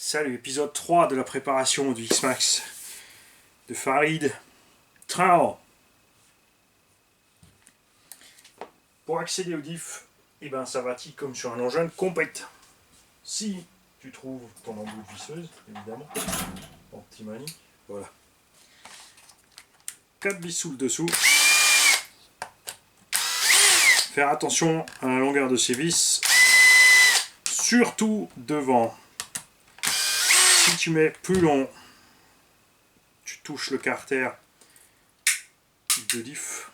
Salut, épisode 3 de la préparation du X-Max de Farid Trao. Pour accéder au diff, ça va-t-il comme sur un engin compacte. Si tu trouves ton embout de visseuse, évidemment, en petit mani, voilà. 4 vis sous le dessous. Faire attention à la longueur de ces vis, surtout devant. Si tu mets plus long, tu touches le carter de diff,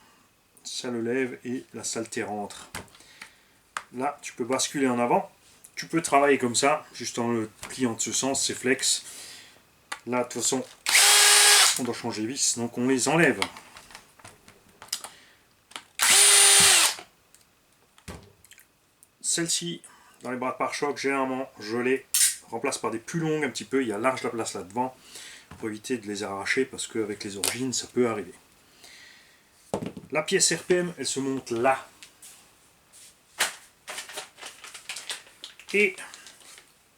ça le lève et la saleté rentre. Là, tu peux basculer en avant. Tu peux travailler comme ça, juste en le pliant de ce sens, c'est flex. Là, de toute façon, on doit changer les vis, donc on les enlève. Celle-ci, dans les bras de pare-choc, généralement, je les remplace par des plus longues un petit peu. Il y a large la place là-devant pour éviter de les arracher parce qu'avec les origines, ça peut arriver. La pièce RPM, elle se monte là. Et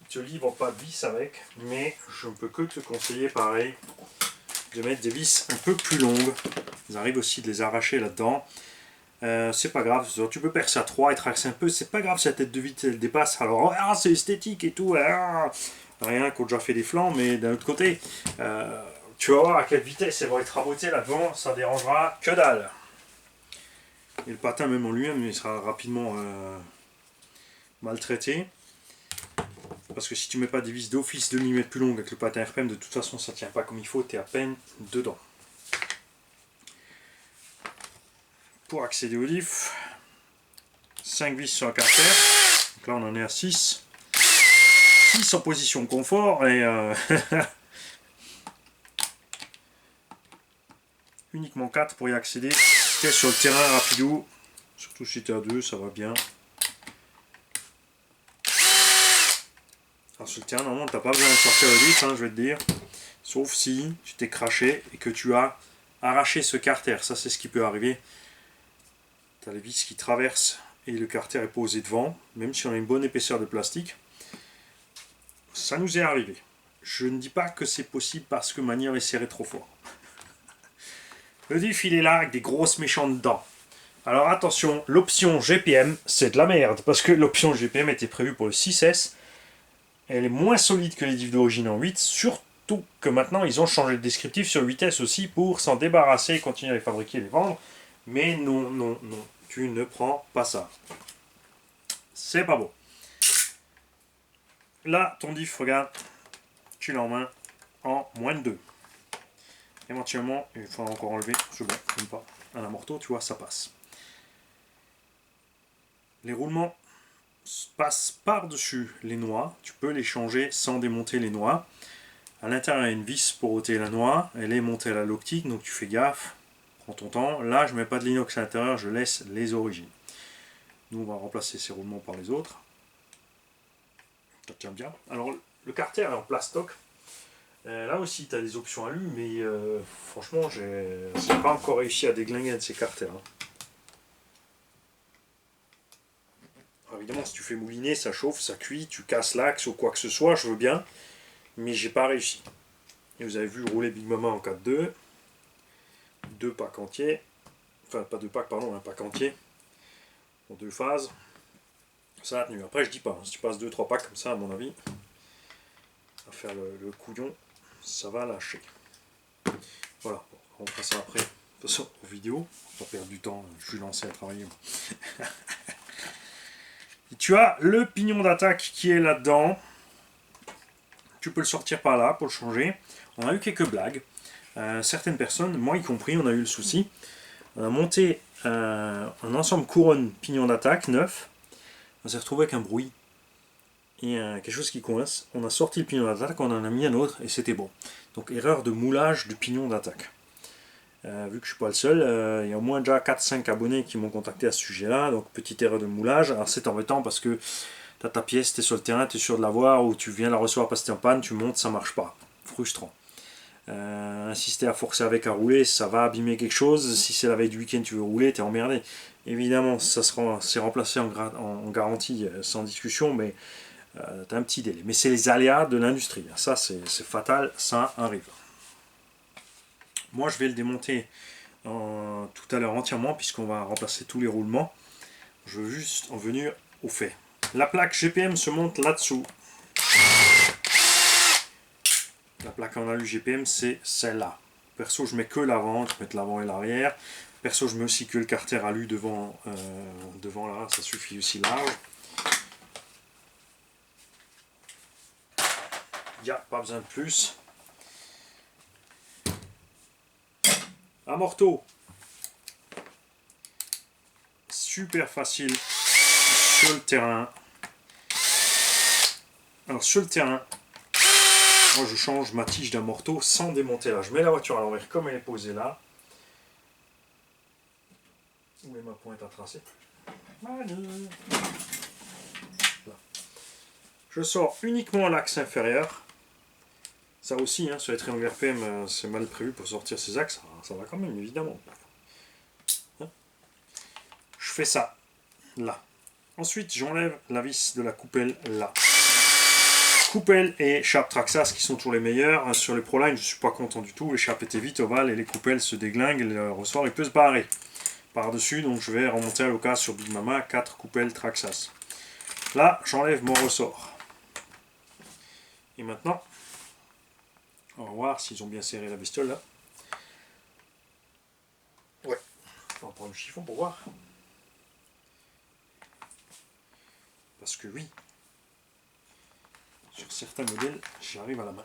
je ne livre pas de vis avec, mais je ne peux que te conseiller pareil de mettre des vis un peu plus longues. Il arrive aussi de les arracher là-dedans. C'est pas grave, tu peux percer à 3 et traverser un peu, c'est pas grave si la tête de vis elle dépasse, alors c'est esthétique et tout, rien qu'on a déjà fait des flancs, mais d'un autre côté, tu vas voir à quelle vitesse elles vont être rabotées là-devant, ça dérangera que dalle. Et le patin même en lui-même, il sera rapidement maltraité. Parce que si tu mets pas des vis d'office demi-mètre plus longues avec le patin RPM, de toute façon ça tient pas comme il faut, tu es à peine dedans. Pour accéder au diff, 5 vis sur un carter, donc là on en est à 6. 6 en position confort et uniquement 4 pour y accéder. Et sur le terrain rapidou, surtout si tu es à 2, ça va bien. Alors sur le terrain, normalement, tu n'as pas besoin de sortir le diff, je vais te dire. Sauf si tu t'es craché et que tu as arraché ce carter. Ça, c'est ce qui peut arriver. Tu as les vis qui traversent et le carter est posé devant. Même si on a une bonne épaisseur de plastique. Ça nous est arrivé. Je ne dis pas que c'est possible parce que Manière est serré trop fort. Le diff, il est là avec des grosses méchantes dents. Alors attention, l'option GPM, c'est de la merde. Parce que l'option GPM était prévue pour le 6S. Elle est moins solide que les diffs d'origine en 8, surtout que maintenant ils ont changé le descriptif sur 8S aussi pour s'en débarrasser et continuer à les fabriquer et les vendre. Mais non, non, non, tu ne prends pas ça. C'est pas beau. Là, ton diff, regarde, tu l'as en main en moins de 2. Éventuellement, il faudra encore enlever, c'est bon, même pas, un amorto, tu vois, ça passe. Les roulements passent par-dessus les noix, tu peux les changer sans démonter les noix. À l'intérieur, il y a une vis pour ôter la noix, elle est montée à la loctique, donc tu fais gaffe, prends ton temps. Là, je ne mets pas de l'inox à l'intérieur, je laisse les origines. Nous, on va remplacer ces roulements par les autres. Ça tient bien. Alors, le carter est en plastoc. Là aussi, tu as des options alu, mais franchement, j'ai pas encore réussi à déglinguer un de ces carters. Alors, évidemment, si tu fais mouliner, ça chauffe, ça cuit, tu casses l'axe ou quoi que ce soit, je veux bien, mais j'ai pas réussi. Et vous avez vu rouler Big Mama en 4-2, 2 packs entiers, enfin pas 2 packs, pardon, un pack entier, en 2 phases. Ça a tenu. Après, je dis pas, si tu passes 2-3 packs comme ça, à mon avis, à faire le couillon, ça va lâcher. Voilà, on fera ça après. De toute façon, aux vidéos, pas perdre du temps, je suis lancé à travailler. Et tu as le pignon d'attaque qui est là-dedans. Tu peux le sortir par là pour le changer. On a eu quelques blagues. Certaines personnes, moi y compris, on a eu le souci. On a monté un ensemble couronne pignon d'attaque neuf. On s'est retrouvé avec un bruit et quelque chose qui coince. On a sorti le pignon d'attaque, on en a mis un autre et c'était bon. Donc erreur de moulage du pignon d'attaque. Vu que je ne suis pas le seul, il y a au moins déjà 4-5 abonnés qui m'ont contacté à ce sujet-là. Donc petite erreur de moulage. Alors c'est embêtant parce que tu as ta pièce, tu es sur le terrain, tu es sûr de l'avoir, ou tu viens la recevoir parce que tu es en panne, tu montes, ça marche pas. Frustrant. Insister à forcer avec à rouler, ça va abîmer quelque chose. Si c'est la veille du week-end, tu veux rouler, tu es emmerdé. Évidemment, ça sera, c'est remplacé en garantie sans discussion, mais tu as un petit délai. Mais c'est les aléas de l'industrie. Ça, c'est fatal, ça arrive. Moi, je vais le démonter tout à l'heure entièrement, puisqu'on va remplacer tous les roulements. Je veux juste en venir au fait. La plaque GPM se monte là-dessous. La plaque en alu GPM, c'est celle-là. Perso, je mets que l'avant, je mets l'avant et l'arrière. Perso, je mets aussi que le carter alu devant, devant là, ça suffit aussi large. Il n'y a pas besoin de plus. Amorto. Super facile sur le terrain. Alors sur le terrain, moi je change ma tige d'amorto sans démonter là. Je mets la voiture à l'envers comme elle est posée là. Où est ma pointe à tracer? Voilà. Je sors uniquement l'axe inférieur. Ça aussi, hein, sur les triangles RPM, c'est mal prévu pour sortir ces axes. Ça va quand même, évidemment. Hein, je fais ça, là. Ensuite, j'enlève la vis de la coupelle, là. Coupelle et chape Traxxas qui sont toujours les meilleurs. Sur les ProLine, je ne suis pas content du tout. Les chapes étaient vite ovales et les coupelles se déglinguent. Le ressort, il peut se barrer par-dessus. Donc, je vais remonter à l'occasion sur Big Mama 4 coupelles Traxxas. Là, j'enlève mon ressort. Et maintenant, on va voir s'ils ont bien serré la bestiole là. Ouais. On va prendre le chiffon pour voir. Parce que oui, sur certains modèles, j'arrive à la main.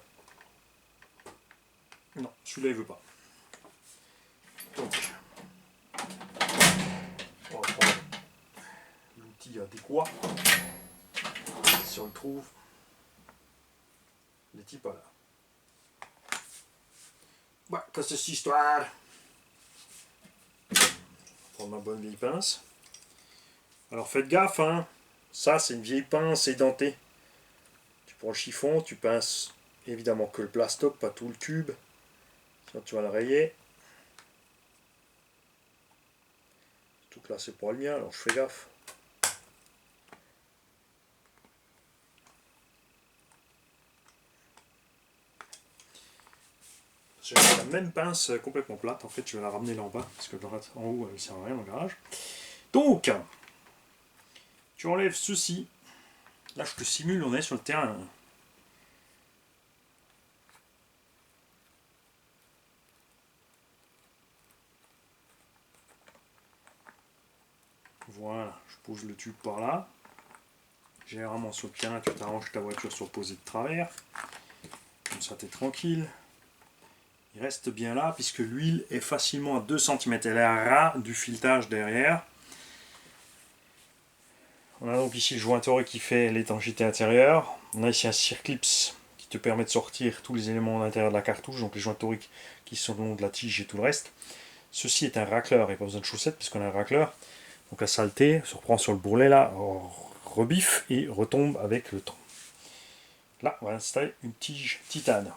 Non, celui-là il veut pas. Donc, on va prendre l'outil adéquat. Si on le trouve, les types là. Ouais, qu'est-ce que c'est cette histoire? Prendre ma bonne vieille pince. Alors faites gaffe, hein. Ça, c'est une vieille pince édentée. Tu prends le chiffon, tu pinces évidemment que le plastoc, pas tout le tube. Sinon, tu vas le rayer. Tout que là, c'est pas le mien, alors je fais gaffe. J'ai la même pince complètement plate. En fait, je vais la ramener là en bas parce que en haut, elle ne sert à rien dans le garage. Donc, tu enlèves ceci. Là, je te simule, on est sur le terrain. Voilà, je pose le tube par là. Généralement, sur le terrain, tu t'arranges ta voiture sur posée de travers. Comme ça, tu es tranquille. Il reste bien là, puisque l'huile est facilement à 2 cm. Elle est à ras du filetage derrière. On a donc ici le joint torique qui fait l'étanchéité intérieure. On a ici un circlips qui te permet de sortir tous les éléments à l'intérieur de la cartouche, donc les joints toriques qui sont le long de la tige et tout le reste. Ceci est un racleur, il n'y a pas besoin de chaussettes puisqu'on a un racleur. Donc la saleté se reprend sur le bourrelet là, rebiffe et retombe avec le temps. Là, on va installer une tige titane.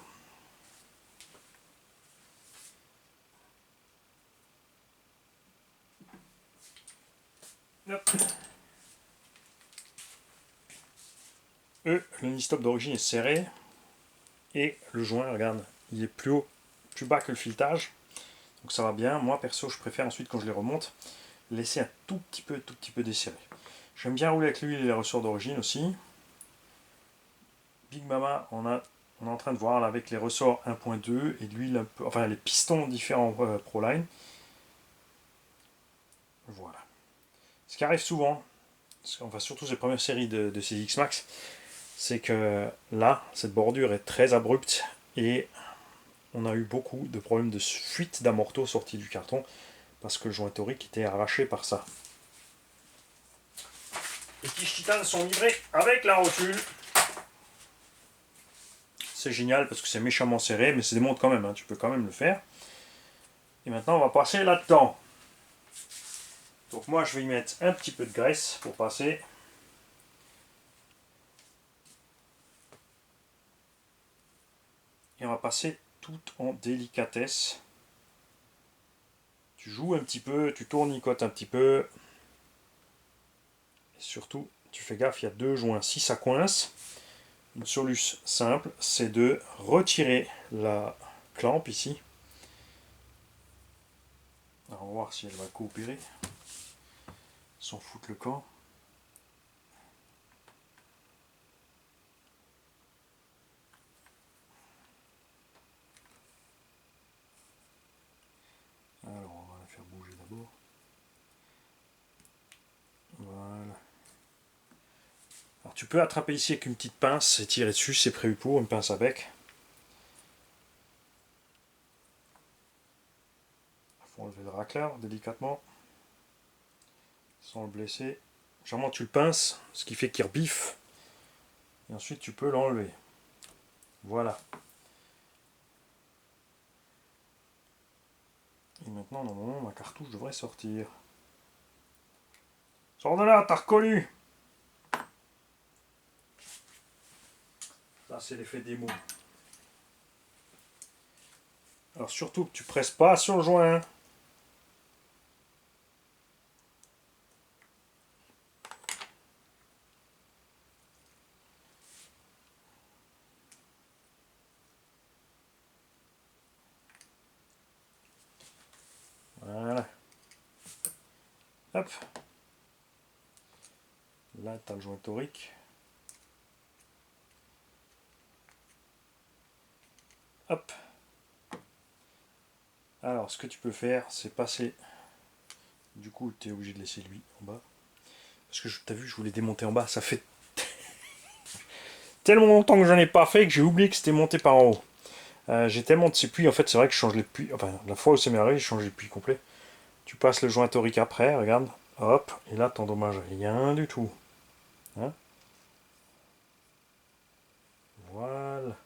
Hop. Le mini-stop d'origine est serré et le joint, regarde, il est plus haut, plus bas que le filetage. Donc ça va bien. Moi perso, je préfère ensuite quand je les remonte laisser un tout petit peu desserré. J'aime bien rouler avec l'huile et les ressorts d'origine aussi. Big Mama, on est en train de voir là, avec les ressorts 1.2 et l'huile un peu, enfin les pistons différents ProLine. Voilà. Ce qui arrive souvent, enfin surtout ces premières séries de ces X-Max, c'est que là, cette bordure est très abrupte et on a eu beaucoup de problèmes de fuite d'amorto sortis du carton parce que le joint torique était arraché par ça. Les tiges titanes sont livrées avec la rotule. C'est génial parce que c'est méchamment serré, mais c'est démonte quand même, hein, tu peux quand même le faire. Et maintenant on va passer là-dedans. Donc moi je vais y mettre un petit peu de graisse pour passer. Et on va passer tout en délicatesse. Tu joues un petit peu, tu tournicotes un petit peu. Et surtout, tu fais gaffe, il y a 2 joints. Si ça coince, une solution simple, c'est de retirer la clampe ici. Alors, on va voir si elle va coopérer. S'en foutre le camp. Alors, on va la faire bouger d'abord. Voilà. Alors, tu peux attraper ici avec une petite pince et tirer dessus, c'est prévu pour, une pince à bec. Il faut enlever le racleur délicatement, sans le blesser. Généralement, tu le pinces, ce qui fait qu'il rebiffe. Et ensuite, tu peux l'enlever. Voilà. Et maintenant, normalement, ma cartouche devrait sortir. Sors de là, t'as reconnu! Ça, c'est l'effet démo. Alors, surtout que tu presses pas sur le joint. Voilà. Hop. Là, tu as le joint torique. Hop. Alors, ce que tu peux faire, c'est passer. Du coup, tu es obligé de laisser lui en bas. Parce que tu as vu, je voulais démonter en bas. Ça fait tellement longtemps que j'en ai pas fait que j'ai oublié que c'était monté par en haut. J'ai tellement de ces puits. En fait, c'est vrai que je change les puits. Enfin, la fois où c'est m'arrivé, je change les puits complets. Tu passes le joint torique après, regarde. Hop. Et là, t'endommages rien du tout. Hein? Voilà.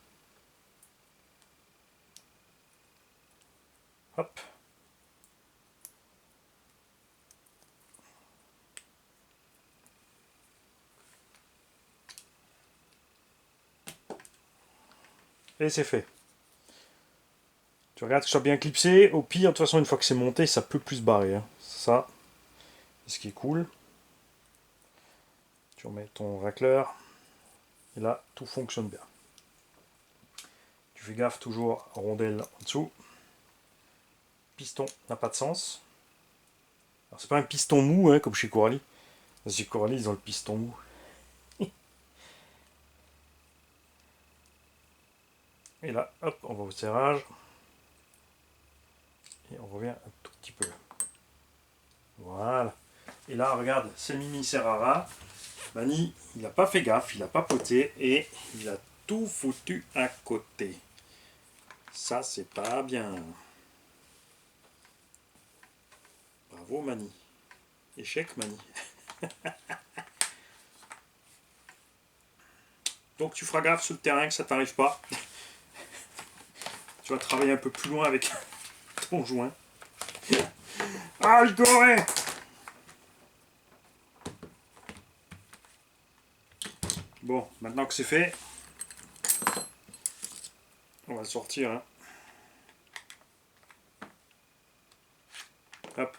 Hop. Et c'est fait. Tu regardes que ce soit bien clipsé. Au pire, de toute façon, une fois que c'est monté, ça peut plus se barrer. Hein. Ça, c'est ce qui est cool. Tu remets ton racleur. Et là, tout fonctionne bien. Tu fais gaffe toujours à rondelle en dessous. Piston n'a pas de sens. Alors, c'est pas un piston mou, hein, comme chez Coralie. Chez Coralie, ils ont le piston mou. Et là, hop, on va au serrage. Et on revient un tout petit peu. Voilà. Et là, regarde, c'est Mimi Serrara. Mani, il n'a pas fait gaffe, il n'a pas poté et il a tout foutu à côté. Ça, c'est pas bien. Bravo, Mani. Échec, Mani. Donc, tu feras gaffe sur le terrain que ça t'arrive pas. Tu vas travailler un peu plus loin avec ton joint. Ah, je gorrais! Bon, maintenant que c'est fait, on va le sortir. Hein. Hop.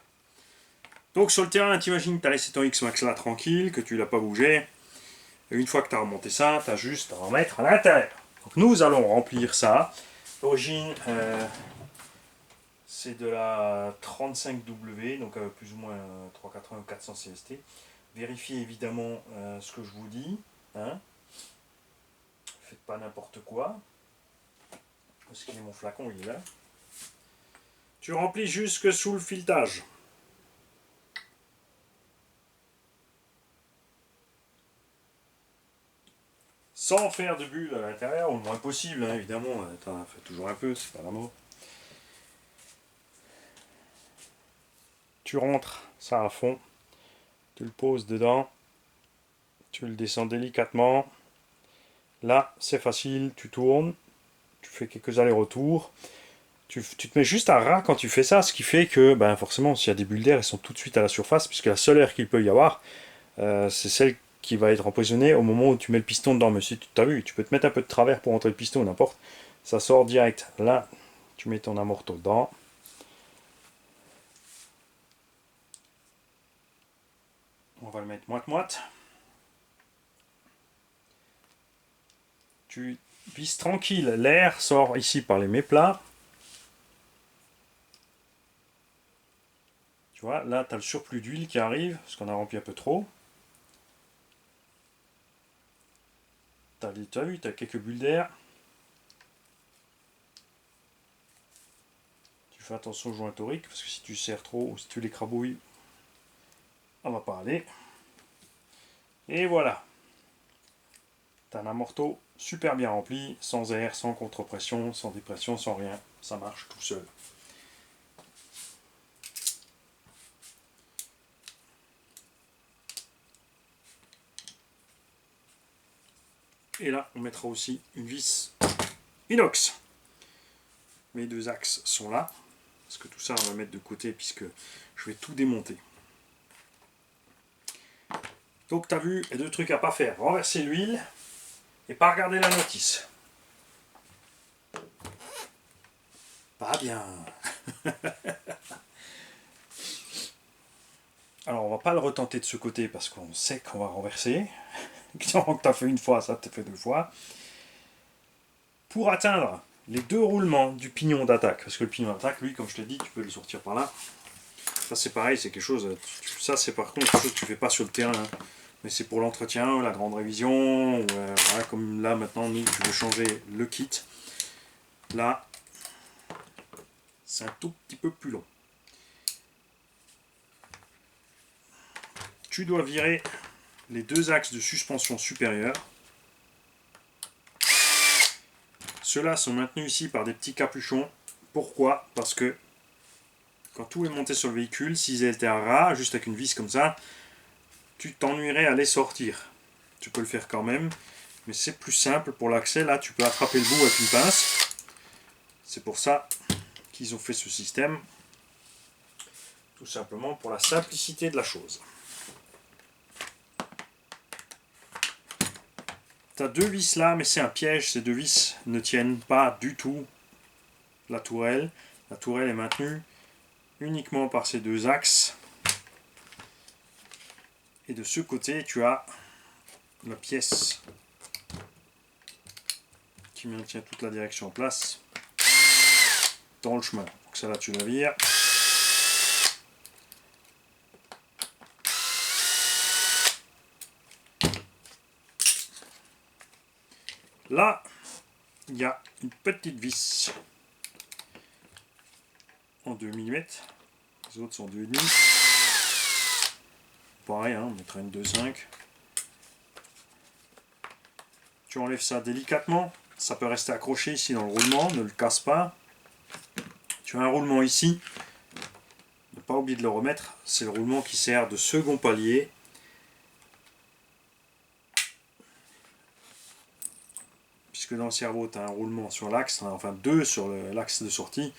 Donc sur le terrain, t'imagines que tu as laissé ton X-Max là tranquille, que tu l'as pas bougé. Et une fois que tu as remonté ça, tu as juste à en mettre à l'intérieur. Donc nous allons remplir ça. L'origine, c'est de la 35W, donc plus ou moins 380 ou 400 CST. Vérifiez évidemment ce que je vous dis. Hein. Faites pas n'importe quoi. Parce qu'il est mon flacon, il est là. Tu remplis jusque sous le filetage. Sans faire de bulles à l'intérieur, ou le moins possible, hein, évidemment. Attends, fais toujours un peu, c'est pas la mort. Tu rentres ça à fond, tu le poses dedans, tu le descends délicatement. Là, c'est facile, tu tournes, tu fais quelques allers-retours. Tu te mets juste à ras quand tu fais ça, ce qui fait que ben, forcément, s'il y a des bulles d'air, elles sont tout de suite à la surface, puisque la seule air qu'il peut y avoir, c'est celle qui va être empoisonnée au moment où tu mets le piston dedans. Mais si tu as vu, tu peux te mettre un peu de travers pour entrer le piston ou n'importe. Ça sort direct. Là, tu mets ton amorto dedans. On va le mettre moite-moite. Tu visses tranquille. L'air sort ici par les méplats. Tu vois, là, tu as le surplus d'huile qui arrive, parce qu'on a rempli un peu trop. Tu as vu, tu as quelques bulles d'air. Tu fais attention aux joints toriques, parce que si tu serres trop ou si tu l'écrabouilles, on va pas aller. Et voilà. Tu as un amorto super bien rempli, sans air, sans contre-pression, sans dépression, sans rien. Ça marche tout seul. Et là, on mettra aussi une vis inox. Mes deux axes sont là. Parce que tout ça, on va mettre de côté puisque je vais tout démonter. Donc, tu as vu, il y a deux trucs à pas faire. Renverser l'huile et pas regarder la notice. Pas bien. Alors, on va pas le retenter de ce côté parce qu'on sait qu'on va renverser. Quand tu as fait une fois, ça te fait deux fois. Pour atteindre les deux roulements du pignon d'attaque, parce que le pignon d'attaque, lui, comme je te dis, tu peux le sortir par là. Ça, c'est pareil, c'est quelque chose. Ça, c'est par contre quelque chose que tu fais pas sur le terrain. Hein. Mais c'est pour l'entretien, la grande révision. Ou, voilà, comme là, maintenant, nous, tu veux changer le kit. Là, c'est un tout petit peu plus long. Tu dois virer les deux axes de suspension supérieure. Ceux-là sont maintenus ici par des petits capuchons. Pourquoi? Parce que quand tout est monté sur le véhicule, s'ils étaient à ras, juste avec une vis comme ça, tu t'ennuierais à les sortir. Tu peux le faire quand même, mais c'est plus simple pour l'accès. Là, tu peux attraper le bout avec une pince. C'est pour ça qu'ils ont fait ce système. Tout simplement pour la simplicité de la chose. Tu as deux vis là, mais c'est un piège. Ces deux vis ne tiennent pas du tout la tourelle. La tourelle est maintenue uniquement par ces deux axes. Et de ce côté, tu as la pièce qui maintient toute la direction en place dans le chemin. Donc ça là, tu la vires. Là, il y a une petite vis en 2 mm. Les autres sont 2,5. Pareil, hein, on mettra une 2,5. Tu enlèves ça délicatement. Ça peut rester accroché ici dans le roulement, ne le casse pas. Tu as un roulement ici. Ne pas oublier de le remettre. C'est le roulement qui sert de second palier. Puisque dans le cerveau, tu as un roulement sur l'axe, enfin deux sur l'axe de sortie.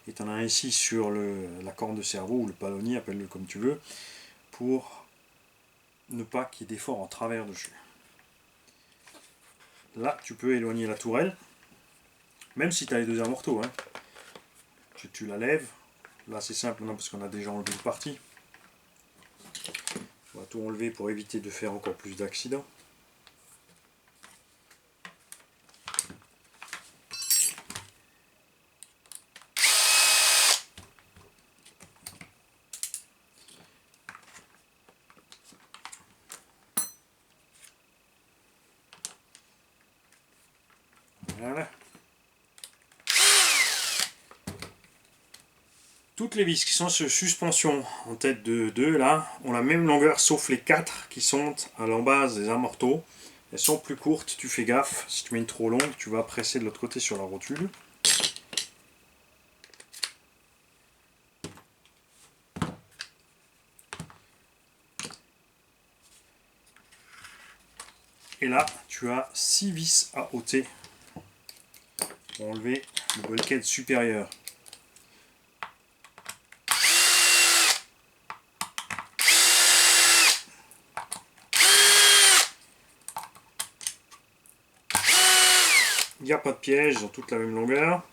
Et tu en as un ici sur la corne de cerveau, ou le palonnier, appelle-le comme tu veux, pour ne pas qu'il y ait d'effort en travers dessus. Là, tu peux éloigner la tourelle, même si tu as les deux amortos. Hein. Tu la lèves. Là, c'est simple, non, parce qu'on a déjà enlevé une partie. On va tout enlever pour éviter de faire encore plus d'accidents. Voilà. Toutes les vis qui sont sur suspension en tête de 2 là ont la même longueur sauf les 4 qui sont à l'embase des amortos. Elles sont plus courtes, tu fais gaffe. Si tu mets une trop longue, tu vas presser de l'autre côté sur la rotule. Et là, tu as 6 vis à ôter pour enlever le bulkhead supérieur. Il n'y a pas de piège, ils ont toutes la même longueur.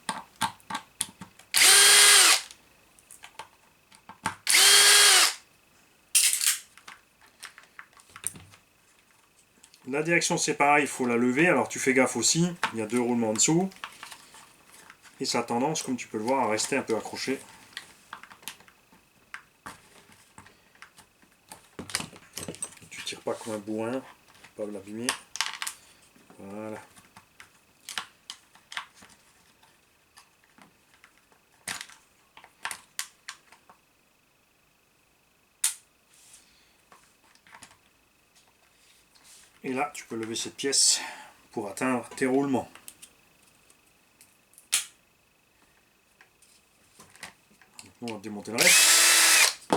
La direction c'est pareil, il faut la lever. Alors tu fais gaffe aussi, il y a 2 roulements en dessous. Et ça a tendance, comme tu peux le voir, à rester un peu accroché. Tu tires pas comme un bourrin, pas l'abîmer. Voilà. Et là, tu peux lever cette pièce pour atteindre tes roulements. On va démonter le reste.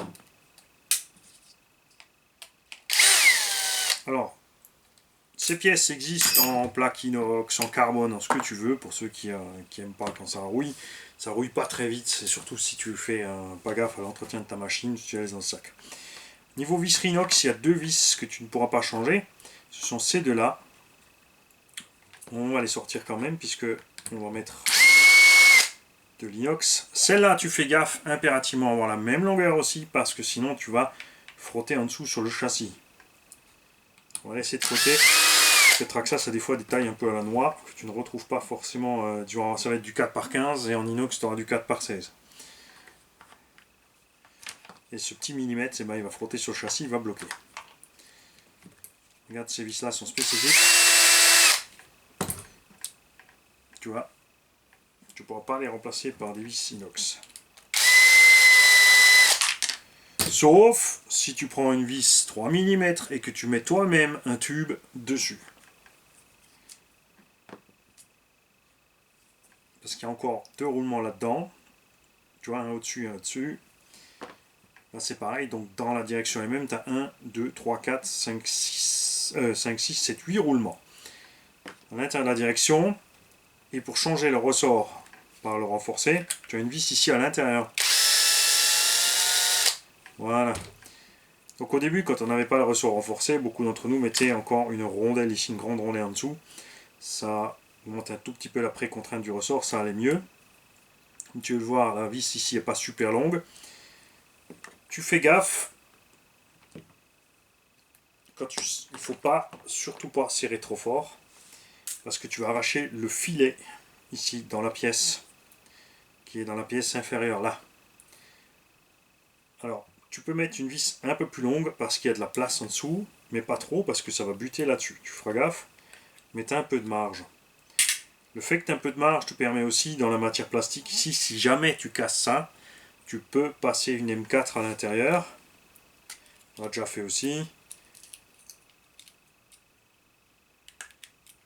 Alors, ces pièces existent en plaque inox, en carbone, en ce que tu veux, pour ceux qui n'aiment pas quand ça rouille. Ça rouille pas très vite, c'est surtout si tu fais pas gaffe à l'entretien de ta machine, si tu la laisses dans le sac. Niveau visserie inox, il y a 2 vis que tu ne pourras pas changer. Ce sont ces deux-là. On va les sortir quand même, puisque on va mettre de l'inox. Celle-là, tu fais gaffe impérativement à avoir la même longueur aussi, parce que sinon tu vas frotter en dessous sur le châssis. On va laisser de côté. Ce Traxxas a des fois des tailles un peu à la noix, que tu ne retrouves pas forcément. Ça va être du 4x15, et en inox, tu auras du 4x16. Et ce petit millimètre, il va frotter sur le châssis, il va bloquer. Regarde, ces vis-là sont spécifiques. Tu vois, tu ne pourras pas les remplacer par des vis inox. Sauf si tu prends une vis 3 mm et que tu mets toi-même un tube dessus. Parce qu'il y a encore 2 roulements là-dedans. Tu vois, un au-dessus et un au-dessus. Là c'est pareil, donc dans la direction elle-même, tu as 1, 2, 3, 4, 5, 6, 7, 8 roulements. À l'intérieur de la direction, et pour changer le ressort par le renforcer, tu as une vis ici à l'intérieur. Voilà. Donc au début, quand on n'avait pas le ressort renforcé, beaucoup d'entre nous mettaient encore une rondelle ici, une grande rondelle en dessous. Ça monte un tout petit peu la pré-contrainte du ressort, ça allait mieux. Comme tu veux le voir, la vis ici n'est pas super longue. Tu fais gaffe. Il ne faut pas, surtout pas serrer trop fort, parce que tu vas arracher le filet ici dans la pièce, qui est dans la pièce inférieure là. Alors, tu peux mettre une vis un peu plus longue parce qu'il y a de la place en dessous, mais pas trop parce que ça va buter là-dessus. Tu feras gaffe, mais tu as un peu de marge. Le fait que tu as un peu de marge te permet aussi, dans la matière plastique, ici, si jamais tu casses ça, tu peux passer une M4 à l'intérieur. On l'a déjà fait aussi.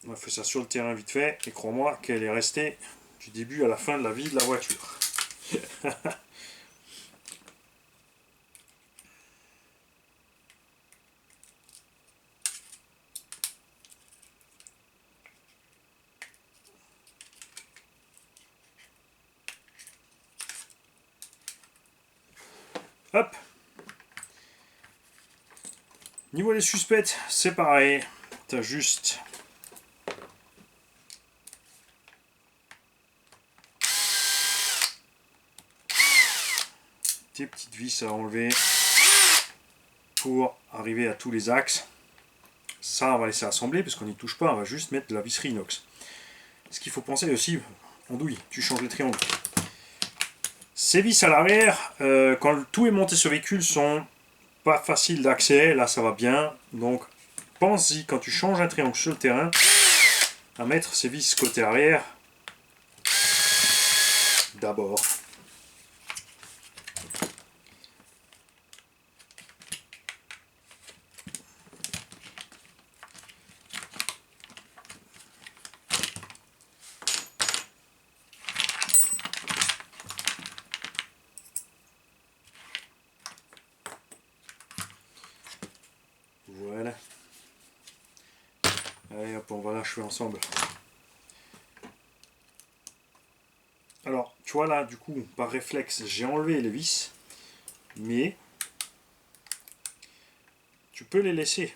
On a fait ça sur le terrain vite fait, et crois-moi qu'elle est restée du début à la fin de la vie de la voiture. Hop. Niveau des suspects, c'est pareil. Tu as juste tes petites vis à enlever pour arriver à tous les axes. Ça, on va laisser assembler parce qu'on n'y touche pas. On va juste mettre de la visserie inox. Ce qu'il faut penser aussi, andouille, tu changes les triangles. Ces vis à l'arrière, quand le tout est monté sur le véhicule, sont pas faciles d'accès. Là, ça va bien. Donc, pense-y quand tu changes un triangle sur le terrain à mettre ces vis côté arrière d'abord. Voilà. Allez hop, on va l'achever ensemble. Alors, tu vois là, du coup, par réflexe, j'ai enlevé les vis, mais tu peux les laisser.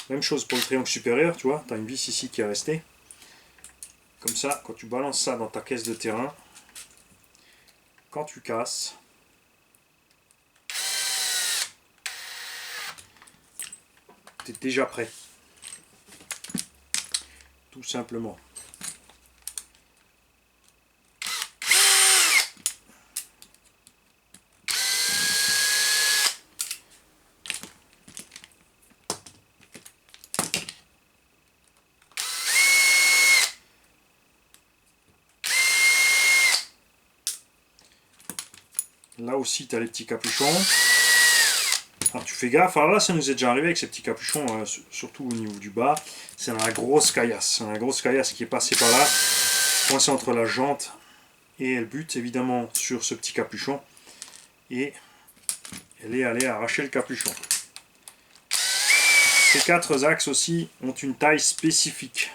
Même chose pour le triangle supérieur, tu vois, tu as une vis ici qui est restée. Comme ça, quand tu balances ça dans ta caisse de terrain, quand tu casses, est déjà prêt. Tout simplement. Là aussi, tu as les petits capuchons. Alors tu fais gaffe, alors là ça nous est déjà arrivé avec ces petits capuchons, surtout au niveau du bas. C'est la grosse caillasse. C'est la grosse caillasse qui est passée par là, coincée entre la jante et elle bute évidemment sur ce petit capuchon. Et elle est allée arracher le capuchon. Ces 4 axes aussi ont une taille spécifique.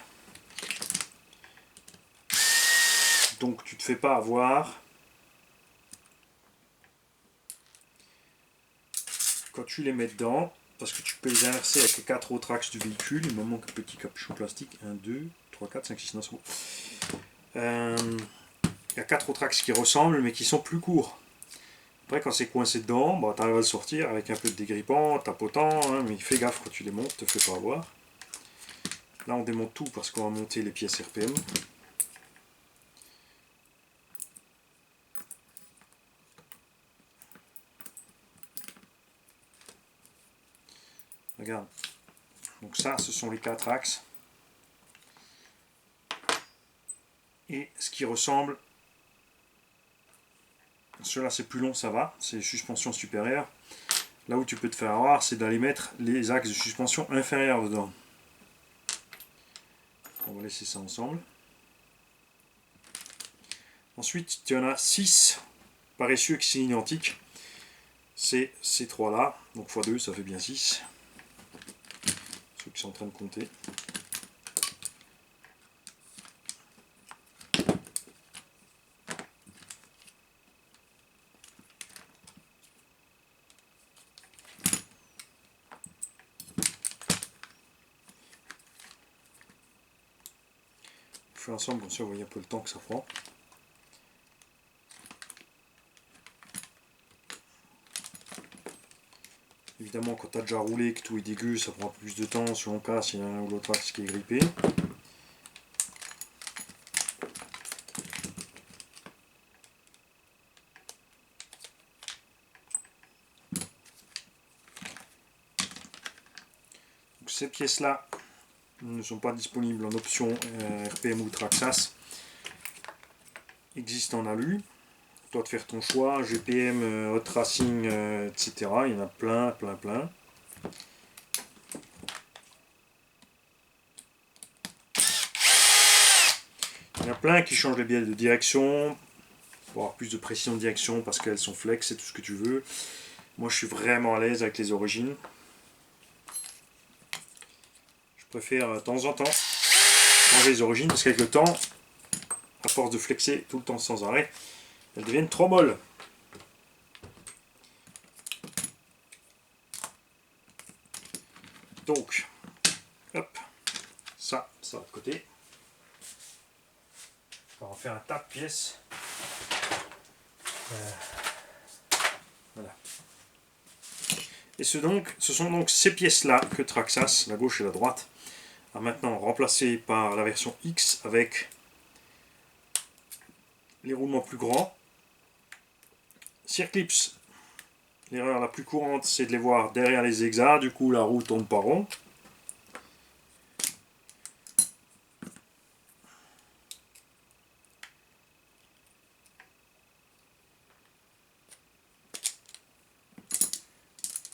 Donc tu ne te fais pas avoir. Quand tu les mets dedans, parce que tu peux les inverser avec les 4 autres axes du véhicule. Il me manque un petit capuchon plastique. 1, 2, 3, 4, 5, 6, 9, c'est bon. Il y a 4 autres axes qui ressemblent mais qui sont plus courts. Après quand c'est coincé dedans, bah, tu arrives à le sortir avec un peu de dégrippant, tapotant, hein, mais fais gaffe quand tu les montes, te fais pas avoir. Là on démonte tout parce qu'on va monter les pièces RPM. Regarde. Donc ça, ce sont les 4 axes. Et ce qui ressemble, cela c'est plus long, ça va, c'est suspension supérieure. Là où tu peux te faire avoir, c'est d'aller mettre les axes de suspension inférieure dedans. On va laisser ça ensemble. Ensuite, tu en as 6 paresseux qui sont identiques. C'est ces 3 là, donc x2, ça fait bien 6. Ceux qui sont en train de compter. On fait ensemble, comme ça vous voyez un peu le temps que ça prend. Évidemment, quand tu as déjà roulé, que tout est dégueu, ça prend plus de temps, selon le cas, s'il y a un ou l'autre axe qui est grippé. Donc, ces pièces-là ne sont pas disponibles en option RPM ou Traxxas. Existent en alu. Toi de faire ton choix, GPM, Hot Racing, etc. Il y en a plein. Il y en a plein qui changent les bielles de direction pour avoir plus de précision de direction parce qu'elles sont flex et tout ce que tu veux. Moi je suis vraiment à l'aise avec les origines. Je préfère de temps en temps changer les origines parce qu'avec le temps, à force de flexer tout le temps sans arrêt, elles deviennent trop molles. Donc, hop, ça de côté. On va faire un tas de pièces. Voilà. Et ce sont donc ces pièces-là que Traxxas, la gauche et la droite, a maintenant remplacé par la version X avec les roulements plus grands. Circlips, l'erreur la plus courante, c'est de les voir derrière les hexas, du coup la roue tourne pas rond.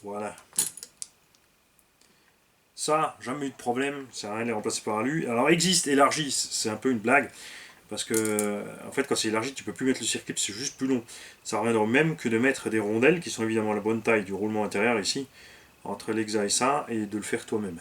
Voilà. Ça, jamais eu de problème, ça n'a rien de les remplacer par alu. Alors existe, élargi, c'est un peu une blague. Parce que, en fait, quand c'est élargi, tu peux plus mettre le circlip, c'est juste plus long. Ça revient au même que de mettre des rondelles, qui sont évidemment la bonne taille du roulement intérieur ici, entre l'exa et ça, et de le faire toi-même.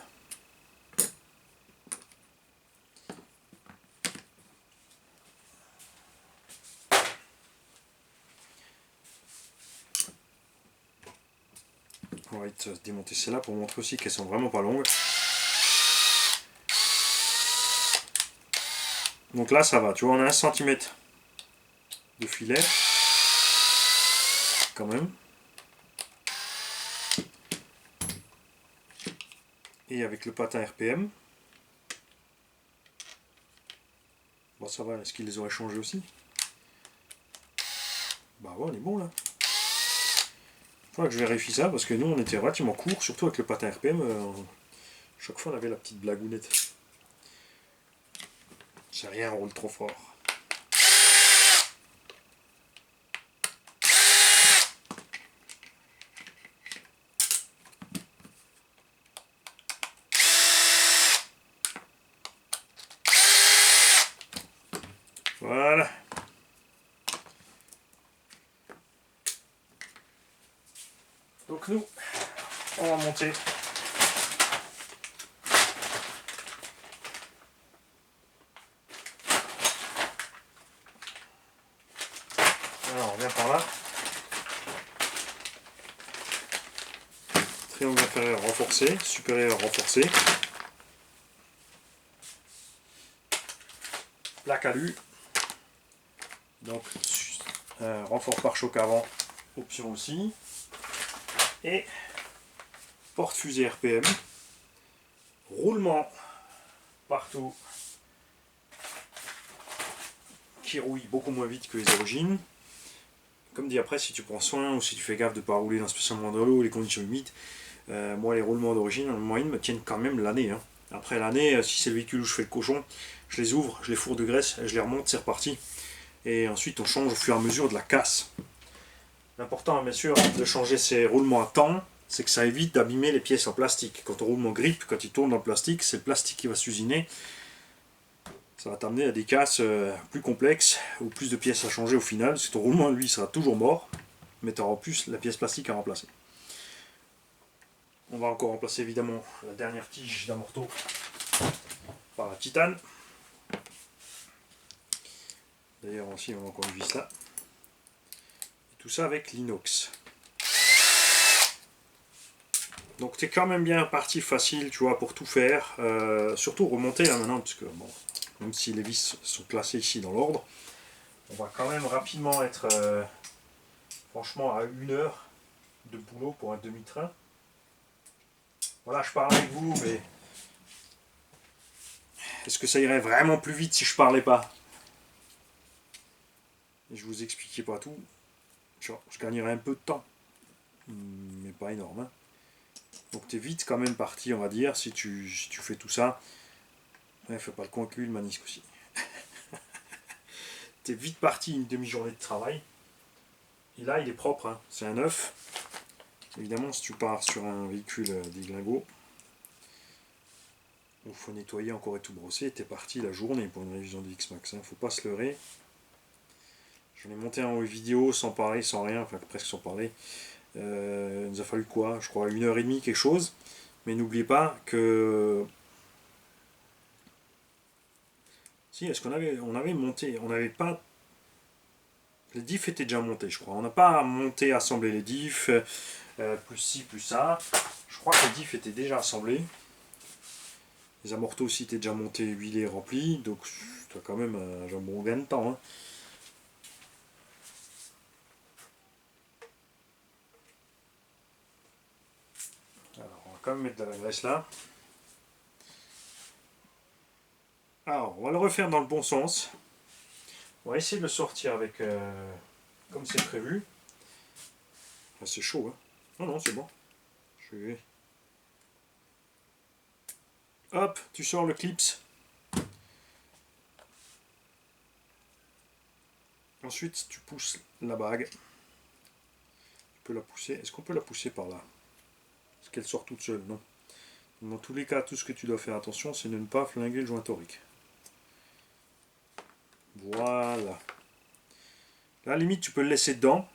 On va démonter celles-là pour montrer aussi qu'elles sont vraiment pas longues. Donc là, ça va, tu vois, on a 1 cm de filet, quand même. et avec le patin RPM. Bon, ça va, est-ce qu'ils les auraient changés aussi? Bah ouais, on est bon là. Faudra que je vérifie ça parce que nous on était relativement court, surtout avec le patin RPM. Chaque fois on avait la petite blagounette. C'est rien, on roule trop fort. Voilà. Donc nous, on va monter. Alors on vient par là. Triangle inférieur renforcé, supérieur renforcé. Plaque alu. Donc renfort pare-choc avant, option aussi. Et porte-fusée RPM. Roulement partout. Qui rouille beaucoup moins vite que les origines. Comme dit après, si tu prends soin ou si tu fais gaffe de ne pas rouler dans spécialement dans l'eau, les conditions humides, moi les roulements d'origine en moyenne me tiennent quand même l'année. Hein. Après l'année, si c'est le véhicule où je fais le cochon, je les ouvre, je les fourre de graisse, je les remonte, c'est reparti. Et ensuite on change au fur et à mesure de la casse. L'important bien sûr de changer ces roulements à temps, c'est que ça évite d'abîmer les pièces en plastique. Quand ton roulement grippe, quand il tourne dans le plastique, c'est le plastique qui va s'usiner. Ça va t'amener à des casses plus complexes ou plus de pièces à changer au final. Si ton roulement lui sera toujours mort, mais tu auras en plus la pièce plastique à remplacer. On va encore remplacer évidemment la dernière tige d'amorto par la titane. D'ailleurs aussi on a encore une vis là. Et tout ça avec l'inox. Donc tu es quand même bien parti facile, tu vois, pour tout faire. Surtout remonter là maintenant, parce que bon, même si les vis sont classées ici dans l'ordre, on va quand même rapidement être franchement à 1 heure de boulot pour un demi-train. Voilà, je parle avec vous, mais est-ce que ça irait vraiment plus vite si je parlais pas? Et je vous expliquais pas tout. Je gagnerais un peu de temps, mais pas énorme. Hein. Donc tu es vite quand même parti, on va dire, si tu fais tout ça. Ouais, fais pas le con avec lui, le manisque aussi. Tu es vite parti une demi-journée de travail. Et là, il est propre, hein. C'est un neuf. Évidemment, si tu pars sur un véhicule déglingo, où il faut nettoyer encore et tout brosser, tu es parti la journée pour une révision du X-Max. Hein. Faut pas se leurrer. J'en ai monté en vidéo sans parler, sans rien, enfin presque sans parler. Il nous a fallu quoi? Je crois 1 heure et demie, quelque chose. Mais n'oubliez pas que... Si, est-ce qu'on avait, on avait monté, on n'avait pas... Les diffs étaient déjà montés, je crois. On n'a pas monté, assemblé les diffs, plus ci, plus ça. Je crois que les diffs étaient déjà assemblés. Les amortos aussi étaient déjà montés, huilés, remplis. Donc, tu as quand même un bon gain de temps. Hein. Alors, on va quand même mettre de la graisse là. Alors, on va le refaire dans le bon sens. On va essayer de le sortir avec comme c'est prévu. Ah, c'est chaud, hein. Non, non, c'est bon. Je vais... Hop, tu sors le clips. Ensuite, tu pousses la bague. Tu peux la pousser. Est-ce qu'on peut la pousser par là? Est-ce qu'elle sort toute seule? Non. Dans tous les cas, tout ce que tu dois faire attention, c'est de ne pas flinguer le joint torique. Voilà. Là, limite, tu peux le laisser dedans.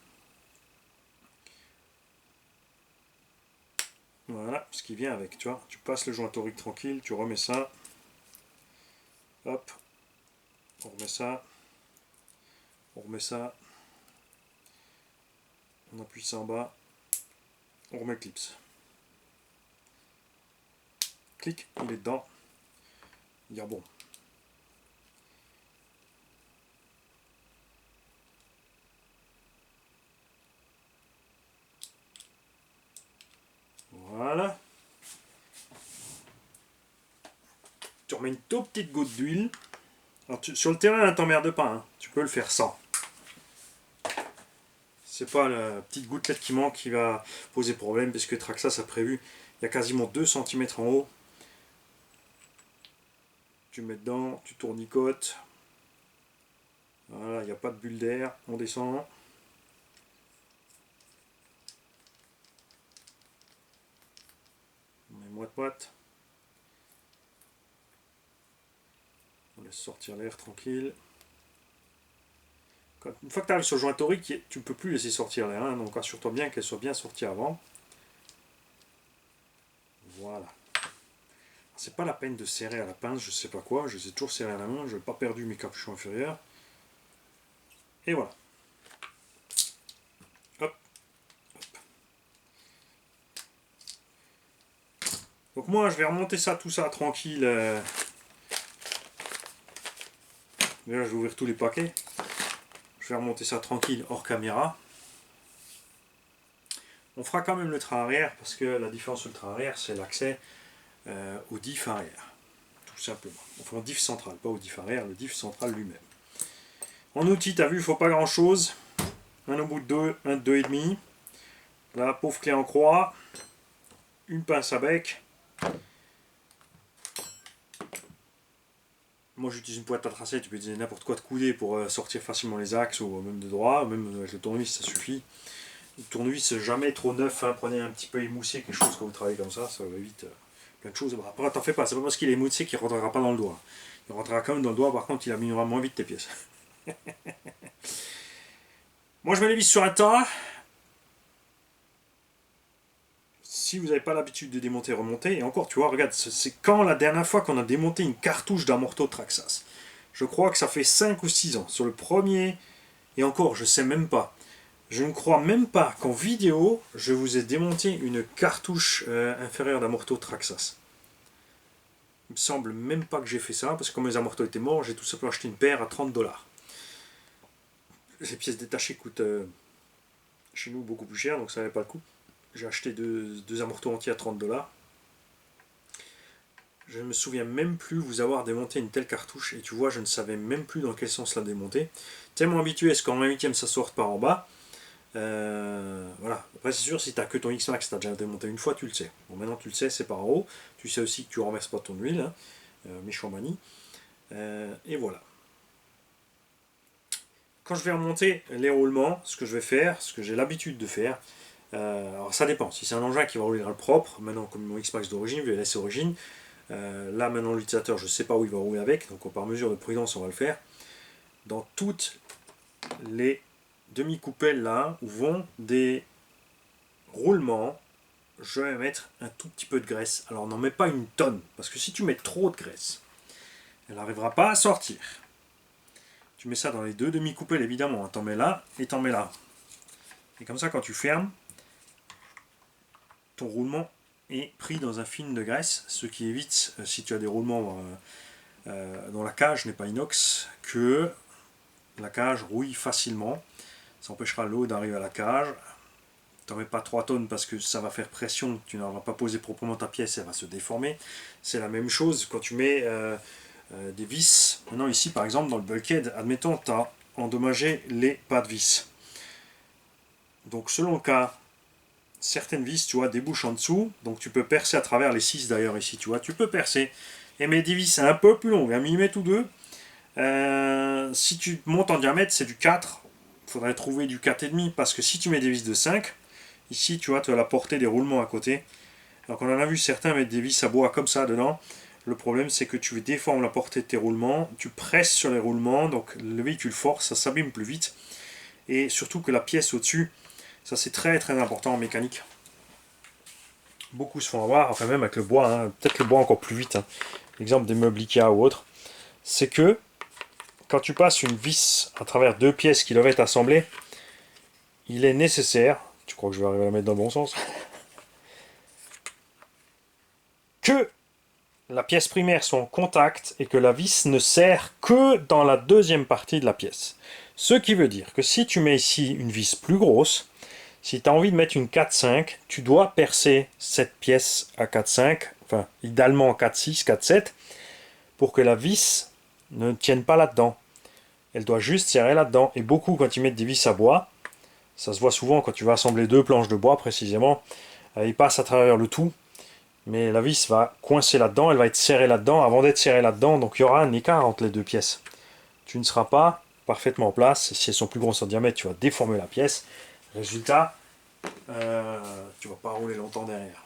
Voilà, ce qui vient avec, tu vois. Tu passes le joint torique tranquille, tu remets ça. Hop. On remet ça. On remet ça. On appuie ça en bas. On remet le clips. Clic, il est dedans. Dire bon. Voilà. remets une toute petite goutte d'huile. Sur le terrain, ne t'emmerde pas, hein. Tu peux le faire sans. C'est pas la petite gouttelette qui manque qui va poser problème, parce que Traxxas a prévu, il y a quasiment 2 cm en haut. Tu mets dedans, tu tournicotes. Voilà, il n'y a pas de bulle d'air, on descend. On met moite-moite. On laisse sortir l'air tranquille. Une fois que tu arrives sur le joint torique, tu ne peux plus laisser sortir l'air, hein, donc assure-toi bien qu'elle soit bien sortie avant. Voilà. C'est pas la peine de serrer à la pince, je sais pas quoi, je les ai toujours serrés à la main, je n'ai pas perdu mes capuchons inférieurs. Et voilà. Hop. Hop. Donc moi je vais remonter ça, tout ça tranquille. Déjà je vais ouvrir tous les paquets. Je vais remonter ça tranquille hors caméra. On fera quand même le train arrière parce que la différence sur le train arrière c'est l'accès au diff arrière. Tout simplement. Enfin au diff central, pas au diff arrière, le diff central lui-même. En outil, tu as vu, il ne faut pas grand chose. Un embout de 2, un de 2,5. La pauvre clé en croix. Une pince à bec. Moi j'utilise une pointe à tracer, tu peux utiliser n'importe quoi de coudé pour sortir facilement les axes ou même de droit, même avec le tournevis ça suffit. Le tournevis jamais trop neuf, hein. Prenez un petit peu émoussé, quelque chose quand vous travaillez comme ça va évite plein de choses. Après t'en fais pas, c'est pas parce qu'il est émoussé qu'il ne rentrera pas dans le doigt. Il rentrera quand même dans le doigt, par contre il abîmera moins vite tes pièces. Moi je mets les vis sur un tas. Si vous n'avez pas l'habitude de démonter et remonter, et encore tu vois, regarde, c'est quand la dernière fois qu'on a démonté une cartouche d'un morteau Traxxas. Je crois que ça fait 5 ou 6 ans. Sur le premier, et encore, je sais même pas. Je ne crois même pas qu'en vidéo, je vous ai démonté une cartouche inférieure d'un morteau Traxxas. Il me semble même pas que j'ai fait ça, parce que comme mes amortos étaient morts, j'ai tout simplement acheté une paire à 30 $. Les pièces détachées coûtent chez nous beaucoup plus cher, donc ça n'avait pas le coup. J'ai acheté deux amortos entiers à 30 $. Je ne me souviens même plus vous avoir démonté une telle cartouche, et tu vois, je ne savais même plus dans quel sens la démonter. Tellement habitué à ce qu'en 1/8 ça sorte par en bas. Voilà. Après c'est sûr, si tu n'as que ton X-Max, tu as déjà démonté une fois, tu le sais. Bon, maintenant tu le sais, c'est par en haut. Tu sais aussi que tu ne renverses pas ton huile, hein, méchant manie. Et voilà. Quand je vais remonter les roulements, ce que je vais faire, ce que j'ai l'habitude de faire, alors ça dépend. Si c'est un engin qui va rouler dans le propre, maintenant comme mon X-Max d'origine, je vais laisser origine. Là maintenant l'utilisateur, je ne sais pas où il va rouler avec, donc par mesure de prudence on va le faire. Dans toutes les demi-coupelles là où vont des roulements, je vais mettre un tout petit peu de graisse. Alors n'en mets pas une tonne, parce que si tu mets trop de graisse, elle n'arrivera pas à sortir. Tu mets ça dans les deux demi-coupelles évidemment, t'en mets là et t'en mets là. Et comme ça quand tu fermes, ton roulement est pris dans un film de graisse, ce qui évite, si tu as des roulements dont la cage n'est pas inox, que la cage rouille facilement. Ça empêchera l'eau d'arriver à la cage. Tu n'en mets pas 3 tonnes parce que ça va faire pression, tu n'auras pas posé proprement ta pièce, elle va se déformer. C'est la même chose quand tu mets des vis. Maintenant ici par exemple dans le bulkhead, admettons tu as endommagé les pas de vis. Donc selon le cas, certaines vis, tu vois, débouchent en dessous, donc tu peux percer à travers les 6 d'ailleurs ici, tu vois, tu peux percer. Et mes des vis un peu plus longues, 1 mm ou 2. Si tu montes en diamètre, c'est du 4. Il faudrait trouver du 4,5 parce que si tu mets des vis de 5, ici tu vois, tu as la portée des roulements à côté. Donc on en a vu certains mettre des vis à bois comme ça dedans. Le problème c'est que tu déformes la portée de tes roulements, tu presses sur les roulements, donc le véhicule force, ça s'abîme plus vite. Et surtout que la pièce au-dessus, ça c'est très très important en mécanique. Beaucoup se font avoir, enfin même avec le bois, hein, peut-être le bois encore plus vite. Hein. L'exemple des meubles Ikea ou autres, c'est que quand tu passes une vis à travers 2 pièces qui doivent être assemblées, il est nécessaire, tu crois que je vais arriver à la mettre dans le bon sens, que la pièce primaire soit en contact et que la vis ne serre que dans la deuxième partie de la pièce. Ce qui veut dire que si tu mets ici une vis plus grosse, si tu as envie de mettre une 4,5, tu dois percer cette pièce à 4,5, enfin idéalement 4,6, 4,7, pour que la vis ne tienne pas là-dedans. Elle doit juste serrer là-dedans. Et beaucoup, quand ils mettent des vis à bois, ça se voit souvent quand tu vas assembler deux planches de bois précisément, ils passent à travers le tout, mais la vis va coincer là-dedans, elle va être serrée là-dedans avant d'être serrée là-dedans, donc il y aura un écart entre les deux pièces. Tu ne seras pas parfaitement en place. Si elles sont plus grosses en diamètre, tu vas déformer la pièce. Résultat, tu vas pas rouler longtemps derrière.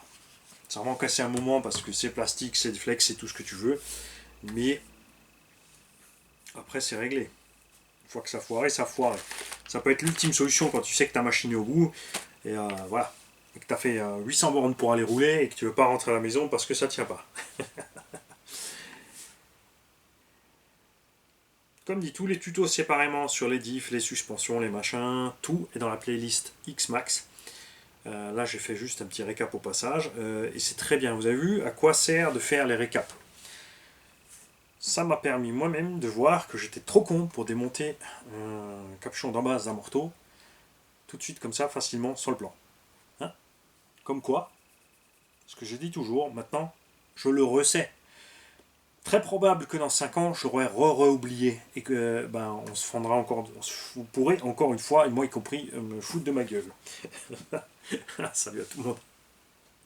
Ça va vraiment casser un moment parce que c'est plastique, c'est flex, c'est tout ce que tu veux. Mais après, c'est réglé. Une fois que ça foire, ça foire. Ça peut être l'ultime solution quand tu sais que ta machine est au bout. Et voilà. Et que tu as fait 800 bornes pour aller rouler et que tu veux pas rentrer à la maison parce que ça tient pas. Comme dit, tous les tutos séparément sur les diffs, les suspensions, les machins, tout est dans la playlist Xmax. Là, j'ai fait juste un petit récap au passage. Et c'est très bien. Vous avez vu à quoi sert de faire les récaps. Ça m'a permis moi-même de voir que j'étais trop con pour démonter un capuchon d'embase d'un morteau tout de suite comme ça, facilement, sur le plan. Hein, comme quoi, ce que je dis toujours, maintenant, je le resais. Très probable que dans 5 ans, j'aurais re-oublié et que on se fendra encore, vous pourrez encore une fois, et moi y compris, me foutre de ma gueule. Salut à tout le monde.